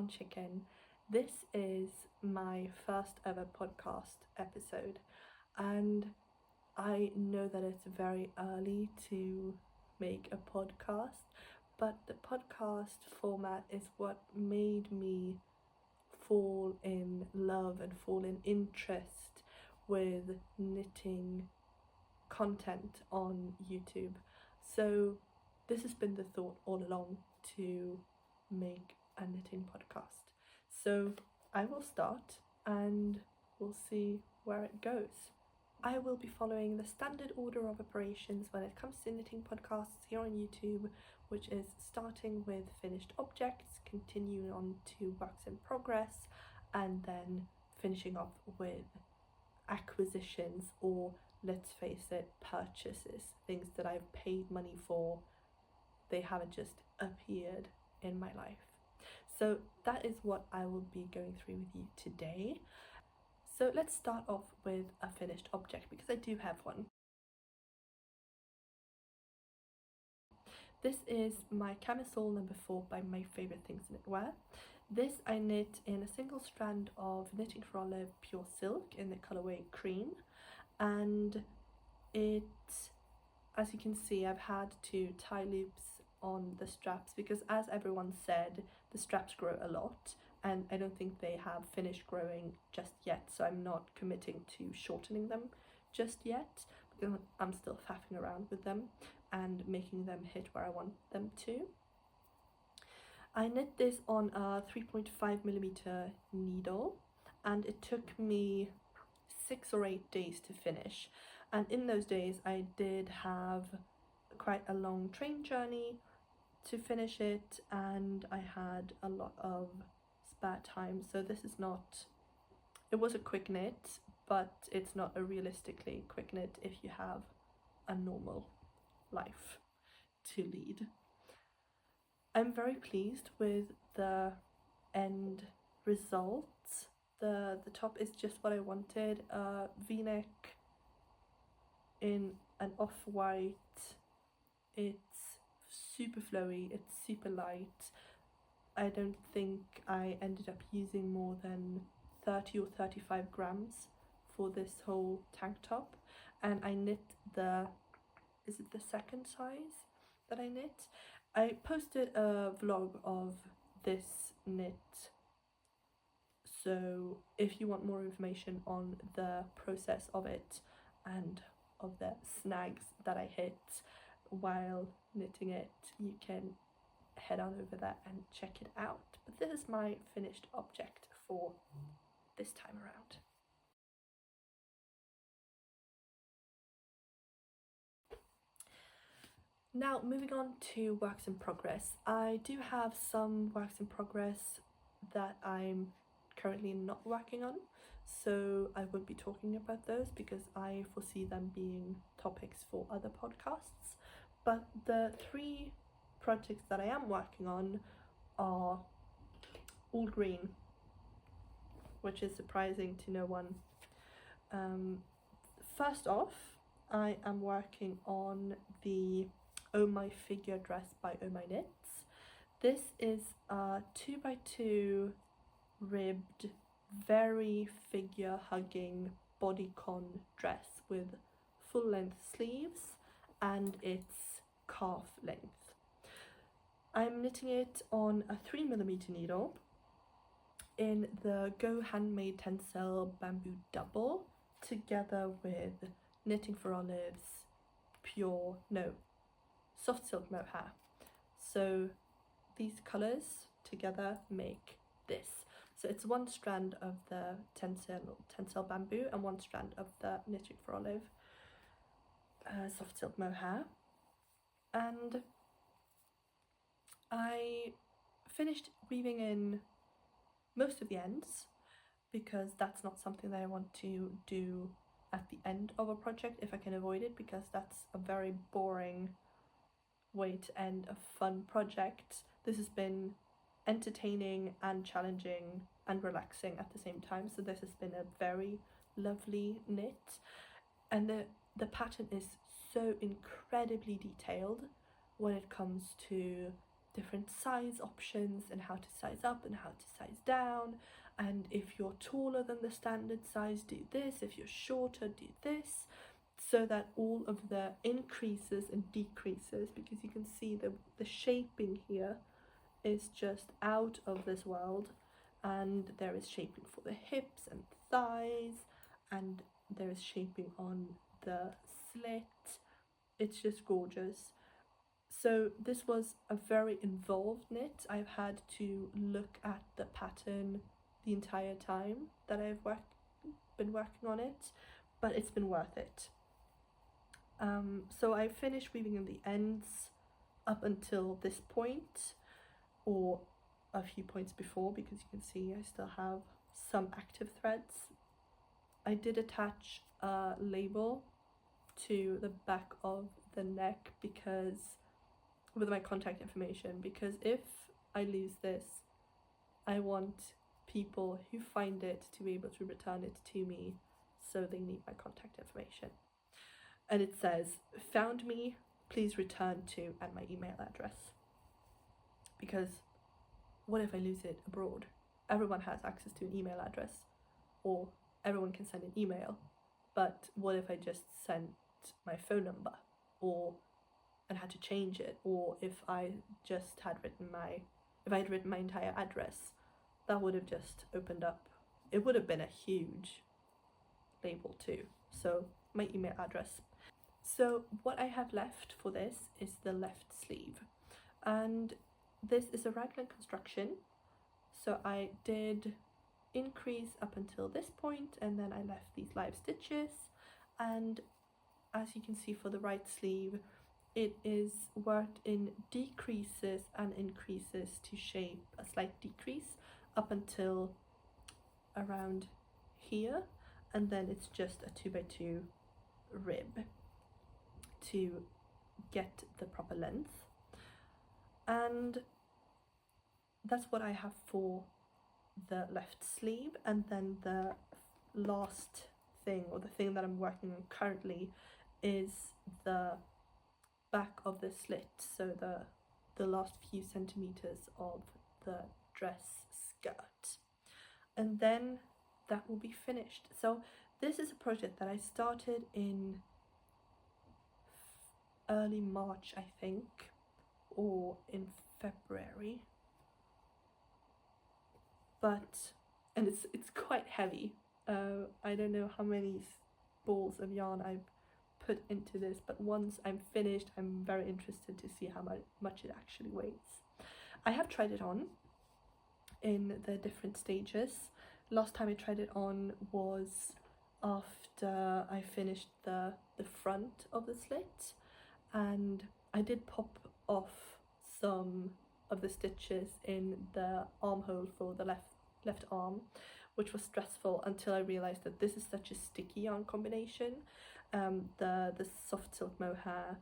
on chicken. This is my first ever podcast episode, and I know that it's very early to make a podcast, but the podcast format is what made me fall in love and fall in interest with knitting content on YouTube. So this has been the thought all along, to make a knitting podcast. So I will start and we'll see where it goes. I will be following the standard order of operations when it comes to knitting podcasts here on YouTube, which is starting with finished objects, continuing on to works in progress, and then finishing off with acquisitions, or let's face it, purchases, things that I've paid money for. They haven't just appeared in my life. So that is what I will be going through with you today. So let's start off with a finished object, because I do have one. This is my Camisole number 4 by My Favorite Things Knitwear. This I knit in a single strand of Knitting for Olive pure silk in the colorway cream, and it, as you can see, I've had to tie loops on the straps because, as everyone said, the straps grow a lot and I don't think they have finished growing just yet, so I'm not committing to shortening them just yet because I'm still faffing around with them and making them hit where I want them to. I knit this on a 3.5mm needle, and it took me 6 or 8 days to finish, and in those days I did have quite a long train journey to finish it, and I had a lot of spare time, so this is not, it was a quick knit, but it's not a realistically quick knit if you have a normal life to lead. I'm very pleased with the end result. The top is just what I wanted, a v-neck in an off-white. It's super flowy, it's super light. I don't think I ended up using more than 30 or 35 grams for this whole tank top, and I knit the, is it the second size that I knit? I posted a vlog of this knit, so if you want more information on the process of it and of the snags that I hit while knitting it, you can head on over there and check it out. But this is my finished object for this time around. Now moving on to works in progress. I do have some works in progress that I'm currently not working on, so I won't be talking about those because I foresee them being topics for other podcasts. But the 3 projects that I am working on are all green, which is surprising to no one. First off, I am working on the Oh My Figure dress by Oh My Knits. This is a 2x2 ribbed, very figure hugging bodycon dress with full length sleeves, and it's calf length. I'm knitting it on a 3mm needle in the Go Handmade Tencel Bamboo Double, together with Knitting for Olive's soft silk mohair. So these colours together make this. So it's 1 strand of the Tencel Bamboo and 1 strand of the Knitting for Olive soft silk mohair. And I finished weaving in most of the ends because that's not something that I want to do at the end of a project if I can avoid it, because that's a very boring way to end a fun project. This has been entertaining and challenging and relaxing at the same time, so this has been a very lovely knit, and the pattern is so incredibly detailed when it comes to different size options and how to size up and how to size down, and if you're taller than the standard size, do this, if you're shorter, do this, so that all of the increases and decreases, because you can see the shaping here is just out of this world, and there is shaping for the hips and thighs, and there is shaping on the slit. It's just gorgeous. So this was a very involved knit. I've had to look at the pattern the entire time that I've been working on it, but it's been worth it. So I finished weaving in the ends up until this point, or a few points before, because you can see I still have some active threads. I did attach a label to the back of the neck because with my contact information, because if I lose this, I want people who find it to be able to return it to me, so they need my contact information. And it says, found me, please return to, and my email address. Because what if I lose it abroad? Everyone has access to an email address, or everyone can send an email, but what if I just sent my phone number, or and had to change it, or if I just had written my entire address, that would have just opened up, it would have been a huge label too. So my email address. So what I have left for this is the left sleeve, and this is a raglan construction. So I did increase up until this point, and then I left these live stitches, and as you can see for the right sleeve, it is worked in decreases and increases to shape a slight decrease up until around here, and then it's just a 2x2 rib to get the proper length. And that's what I have for the left sleeve. And then the last thing, or the thing that I'm working on currently, is the back of the slit, so the last few centimeters of the dress skirt, and then that will be finished. So this is a project that I started in early March, I think, or in February, and it's quite heavy. I don't know how many balls of yarn I've put into this, but once I'm finished, I'm very interested to see how much it actually weighs. I have tried it on in the different stages. Last time I tried it on was after I finished the front of the slit, and I did pop off some of the stitches in the armhole for the left arm, which was stressful until I realized that this is such a sticky yarn combination. The soft silk mohair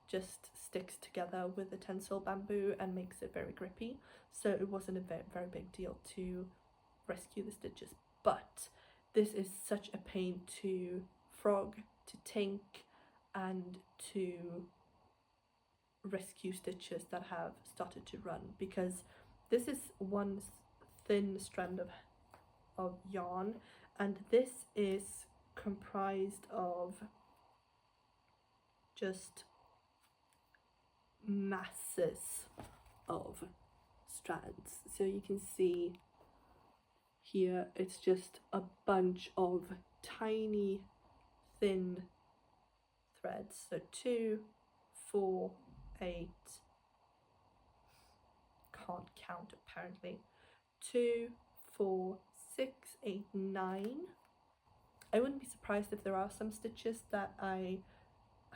just sticks together with the tencel bamboo and makes it very grippy, so it wasn't a very big deal to rescue the stitches. But this is such a pain to frog, to tink, and to rescue stitches that have started to run, because this is one thin strand of yarn, and this is comprised of just masses of strands. So you can see here it's just a bunch of tiny thin threads. So 2, 4, 8, can't count apparently, 2, 4, 6, 8, 9. I wouldn't be surprised if there are some stitches that I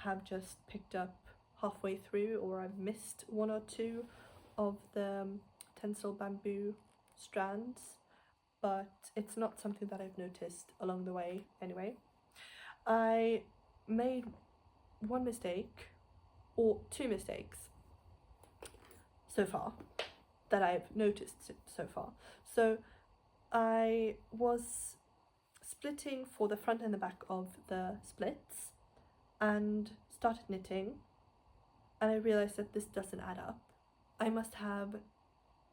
have just picked up halfway through, or I've missed 1 or 2 of the tencel bamboo strands, but it's not something that I've noticed along the way anyway. I made one mistake, or 2 mistakes so far that I've noticed so far. So I was splitting for the front and the back of the splits and started knitting, and I realized that this doesn't add up. I must have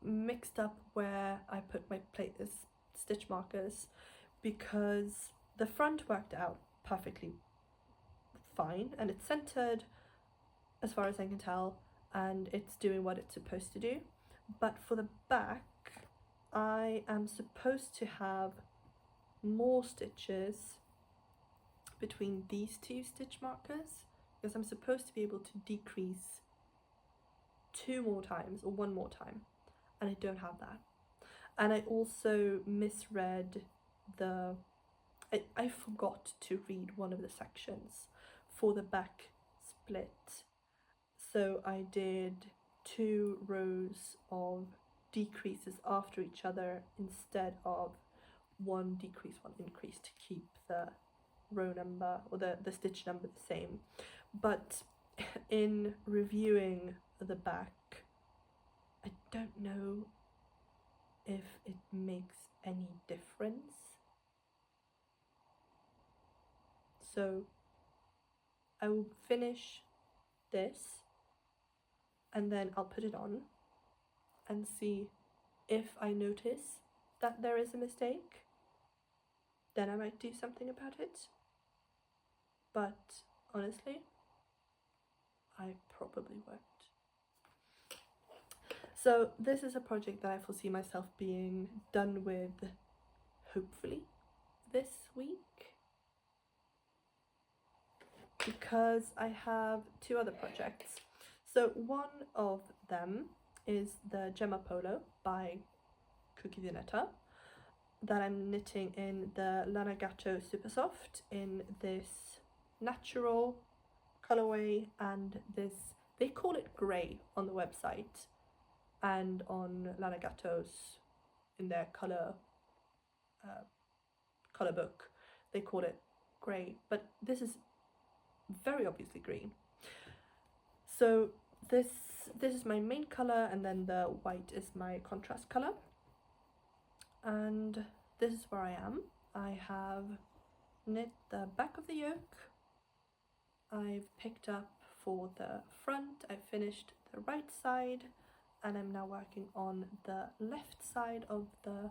mixed up where I put my stitch markers, because the front worked out perfectly fine and it's centered as far as I can tell, and it's doing what it's supposed to do. But for the back, I am supposed to have more stitches between these two stitch markers, because I'm supposed to be able to decrease 2 more times or 1 more time, and I don't have that. And I also misread I forgot to read one of the sections for the back split. So I did 2 rows of decreases after each other instead of 1 decrease, 1 increase, to keep the row number or the stitch number the same. But in reviewing the back, I don't know if it makes any difference. So I will finish this and then I'll put it on and see if I notice that there is a mistake. Then I might do something about it. But honestly, I probably won't. So this is a project that I foresee myself being done with, hopefully, this week, because I have 2 other projects. So one of them is the Gemma polo by Cookie the Knitter that I'm knitting in the Lana Gatto Super Soft in this natural colorway, and this, they call it grey on the website, and on Lana Gatto's, in their color book, they call it grey, but this is very obviously green. So this is my main color, and then the white is my contrast color, and this is where I am. I have knit the back of the yoke, I've picked up for the front, I've finished the right side, and I'm now working on the left side of the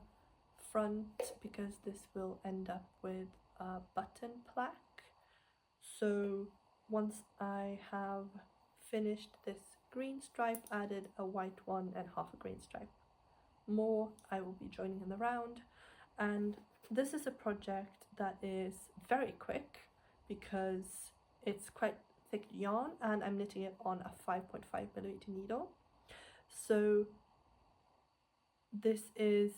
front, because this will end up with a button plaque. So once I have finished this green stripe, added a white one and half a green stripe more, I will be joining in the round. And this is a project that is very quick because it's quite thick yarn and I'm knitting it on a 5.5mm needle. So this is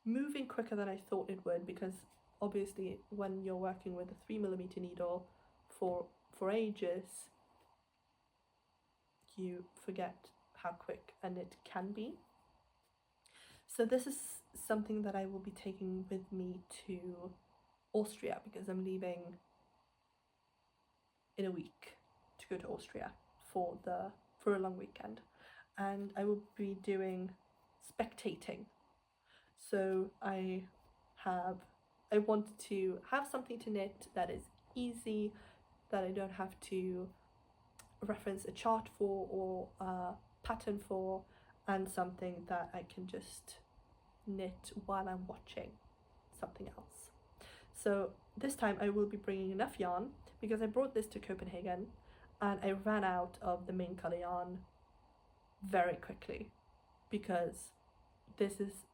moving quicker than I thought it would, because obviously when you're working with a 3mm needle for ages, you forget how quick a knit can be. So this is something that I will be taking with me to Austria, because I'm leaving in a week to go to Austria for a long weekend, and I will be doing spectating. So I want to have something to knit that is easy, that I don't have to reference a chart for or a pattern for, and something that I can just knit while I'm watching something else. So this time I will be bringing enough yarn, because I brought this to Copenhagen and I ran out of the main color yarn very quickly, because this is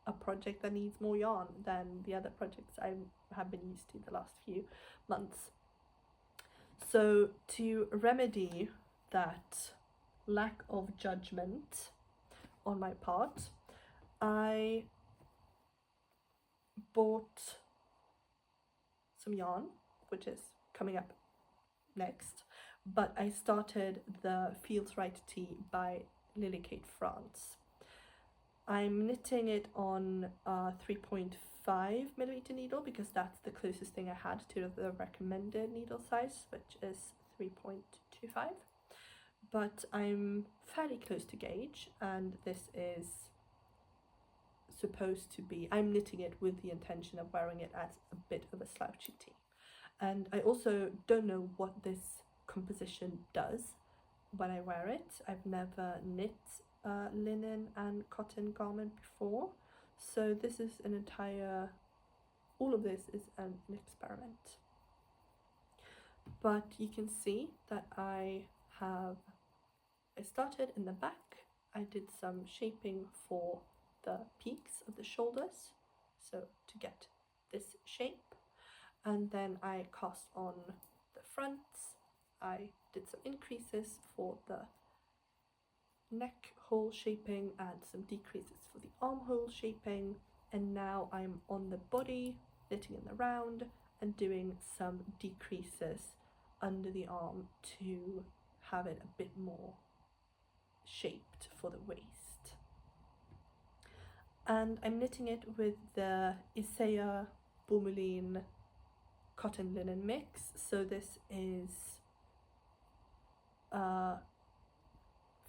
a project that needs more yarn than the other projects I have been used to the last few months. So to remedy that lack of judgment on my part, I bought some yarn, which is coming up next, but I started the Feels Right Tee by Lily Kate France. I'm knitting it on a 3.5mm needle, because that's the closest thing I had to the recommended needle size, which is 3.25. But I'm fairly close to gauge, and this is supposed to be, I'm knitting it with the intention of wearing it as a bit of a slouchy tee. And I also don't know what this composition does, when I wear it. I've never knit a linen and cotton garment before, so this is all of this is an experiment. But you can see that I started in the back. I did some shaping for the peaks of the shoulders, so to get this shape, and then I cast on the fronts. I did some increases for the neck hole shaping and some decreases for the armhole shaping, and now I'm on the body, knitting in the round and doing some decreases under the arm to have it a bit more shaped for the waist. And I'm knitting it with the Isea Boumeline cotton linen mix. So this is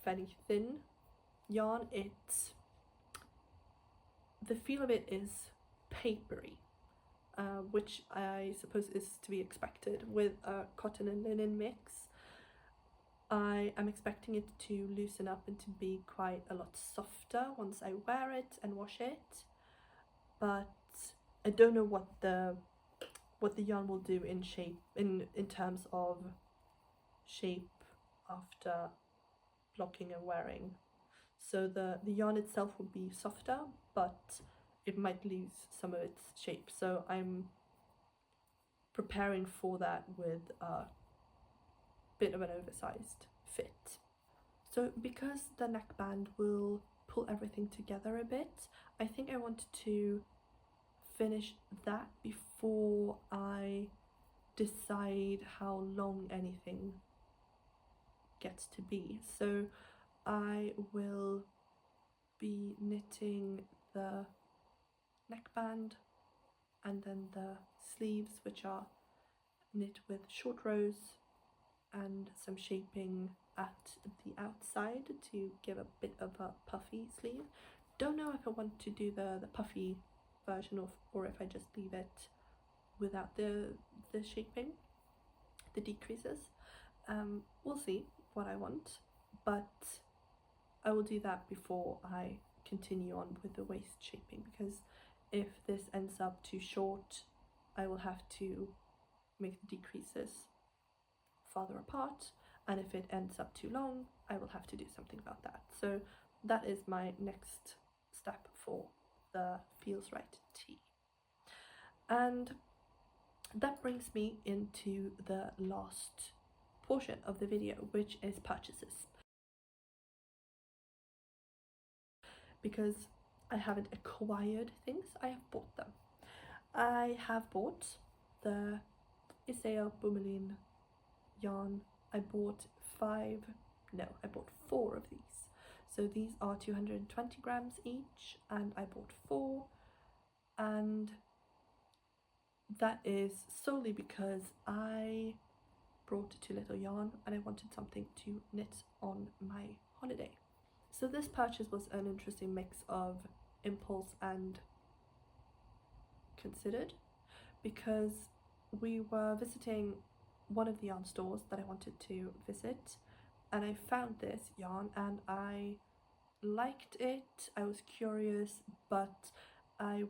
fairly thin yarn. The feel of it is papery, which I suppose is to be expected with a cotton and linen mix. I am expecting it to loosen up and to be quite a lot softer once I wear it and wash it, but I don't know what the yarn will do in shape, in terms of shape after blocking and wearing. So the yarn itself will be softer, but it might lose some of its shape. So I'm preparing for that with a bit of an oversized fit. So because the neckband will pull everything together a bit, I think I want to finish that before I decide how long anything gets to be. So I will be knitting the neckband and then the sleeves, which are knit with short rows and some shaping at the outside to give a bit of a puffy sleeve. Don't know if I want to do the puffy version or if I just leave it without the shaping, the decreases. We'll see what I want, but I will do that before I continue on with the waist shaping, because if this ends up too short, I will have to make the decreases farther apart, and if it ends up too long, I will have to do something about that. So that is my next step for the Feels Right tee. And that brings me into the last portion of the video, which is purchases. Because I haven't acquired things, I have bought them. I have bought the Isea Boumeline yarn. I bought 4 of these. So these are 220 grams each, and I bought 4, and that is solely because I brought too little yarn and I wanted something to knit on my holiday. So this purchase was an interesting mix of impulse and considered, because we were visiting one of the yarn stores that I wanted to visit, and I found this yarn and I liked it. I was curious, but I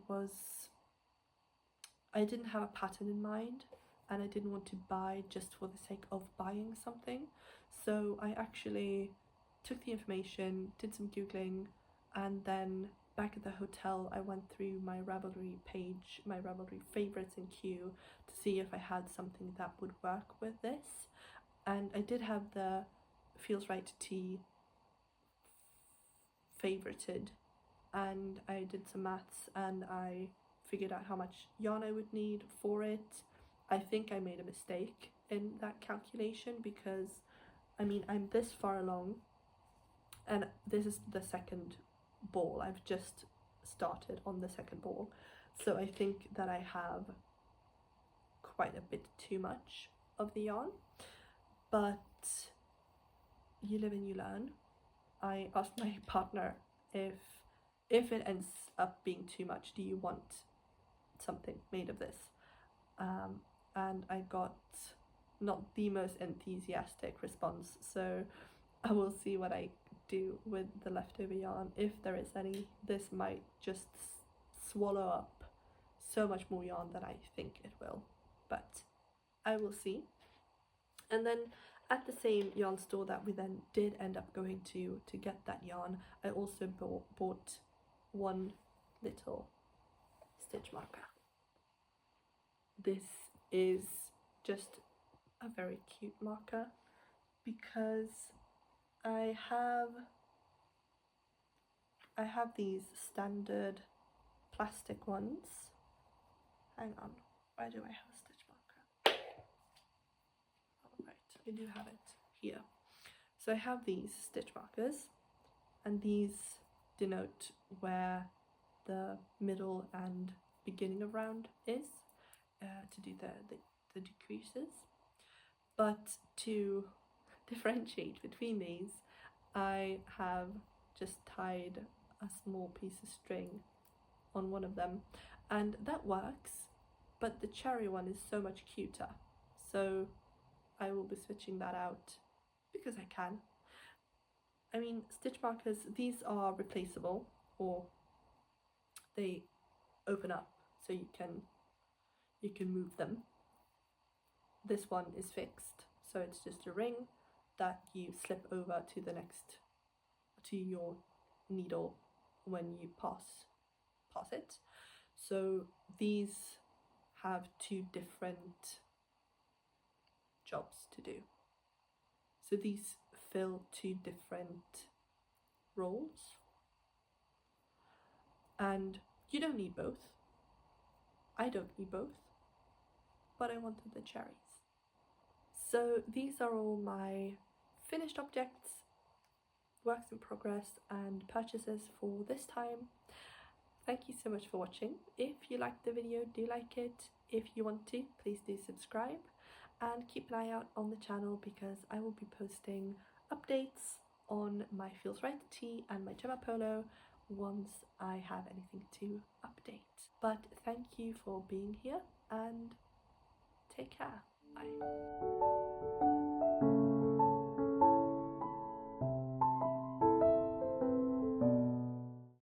didn't have a pattern in mind, and I didn't want to buy just for the sake of buying something. So I actually took the information, did some googling, and then back at the hotel I went through my Ravelry page, my Ravelry favorites and queue, to see if I had something that would work with this. And I did have the Feels Right tee favorited, and I did some maths and I figured out how much yarn I would need for it. I think I made a mistake in that calculation, because I mean, I'm this far along and this is the second ball. I've just started on the second ball, so I think that I have quite a bit too much of the yarn, but you live and you learn. I asked my partner if it ends up being too much, do you want something made of this? And I got not the most enthusiastic response, so I will see what I do with the leftover yarn. If there is any, this might just swallow up so much more yarn than I think it will, but I will see. And then at the same yarn store that we then did end up going to get that yarn, I also bought one little stitch marker. This is just a very cute marker because I have these standard plastic ones. Hang on, where do I have a stitch marker? Oh, right, I do have it here. So I have these stitch markers, and these denote where the middle and beginning of round is, to do the decreases. But to differentiate between these, I have just tied a small piece of string on one of them, and that works, but the cherry one is so much cuter, so I will be switching that out because I can. I mean, stitch markers, these are replaceable, or they open up so you can move them. This one is fixed, so it's just a ring that you slip over to your needle when you pass it. So these have two different jobs to do. So these fill two different roles, and you don't need both. I don't need both, but I wanted the cherries. So these are all my finished objects, works in progress and purchases for this time. Thank you so much for watching. If you liked the video, do like it. If you want to, please do subscribe and keep an eye out on the channel because I will be posting updates on my Feels Right tee and my Gemma polo once I have anything to update. But thank you for being here and take care. Bye.